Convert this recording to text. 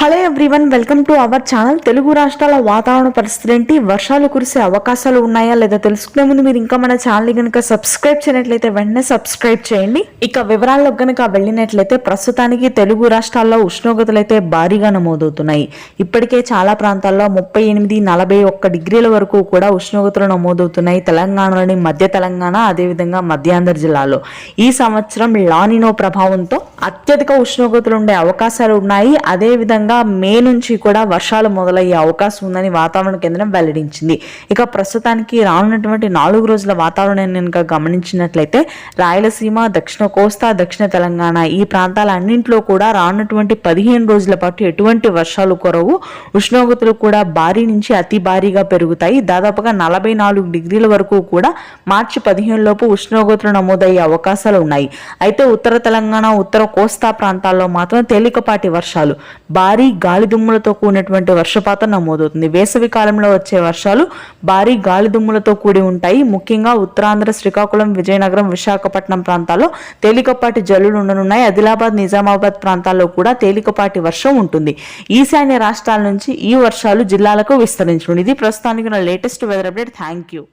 Hello everyone, welcome to our channel. Telugu రాష్ట్రాల వాతావరణ పరిస్థితి ఏంటి, వర్షాలు కురిసే అవకాశాలు ఉన్నాయా లేదా తెలుసుకునే ముందు మీరు ఇంకా మన ఛానల్ కనుక సబ్స్క్రైబ్ చేయనట్లయితే వెంటనే సబ్స్క్రైబ్ చేయండి. ఇక వివరాల్లోకి కనుక వెళ్ళినట్లయితే ప్రస్తుతానికి తెలుగు రాష్ట్రాల్లో ఉష్ణోగ్రతలు అయితే భారీగా నమోదవుతున్నాయి. ఇప్పటికే చాలా ప్రాంతాల్లో 38-41 డిగ్రీల వరకు కూడా ఉష్ణోగ్రతలు నమోదవుతున్నాయి. తెలంగాణలోని మధ్య తెలంగాణ, అదేవిధంగా మధ్యాంధ్ర జిల్లాలో ఈ సంవత్సరం లానినో ప్రభావంతో అత్యధిక ఉష్ణోగ్రతలు ఉండే అవకాశాలు ఉన్నాయి. అదేవిధంగా మే నుంచి కూడా వర్షాలు మొదలయ్యే అవకాశం ఉందని వాతావరణ కేంద్రం వెల్లడించింది. ఇక ప్రస్తుతానికి రానున్నటువంటి 4 రోజుల వాతావరణాన్ని కనుక గమనించినట్లయితే రాయలసీమ, దక్షిణ కోస్తా, దక్షిణ తెలంగాణ ఈ ప్రాంతాలన్నింటిలో కూడా రానున్నటువంటి 15 రోజుల పాటు ఎటువంటి వర్షాలు కురవు. ఉష్ణోగ్రతలు కూడా భారీ నుంచి అతి భారీగా పెరుగుతాయి. దాదాపుగా 44 డిగ్రీల వరకు కూడా మార్చి 15 లోపు ఉష్ణోగ్రతలు నమోదయ్యే అవకాశాలు ఉన్నాయి. అయితే ఉత్తర తెలంగాణ, ఉత్తర కోస్తా ప్రాంతాల్లో మాత్రం తేలికపాటి వర్షాలు, భారీ గాలి దుమ్ములతో కూడినటువంటి వర్షపాతం నమోదవుతుంది. వేసవి కాలంలో వచ్చే వర్షాలు భారీ గాలి దుమ్ములతో కూడి ఉంటాయి. ముఖ్యంగా ఉత్తరాంధ్ర, శ్రీకాకుళం, విజయనగరం, విశాఖపట్నం ప్రాంతాల్లో తేలికపాటి జల్లులు ఉండనున్నాయి. ఆదిలాబాద్, నిజామాబాద్ ప్రాంతాల్లో కూడా తేలికపాటి వర్షం ఉంటుంది. ఈశాన్య రాష్ట్రాల నుంచి ఈ వర్షాలు జిల్లాలకు విస్తరించనుంది. ఇది ప్రస్తుతానికి నా latest weather update. Thank you.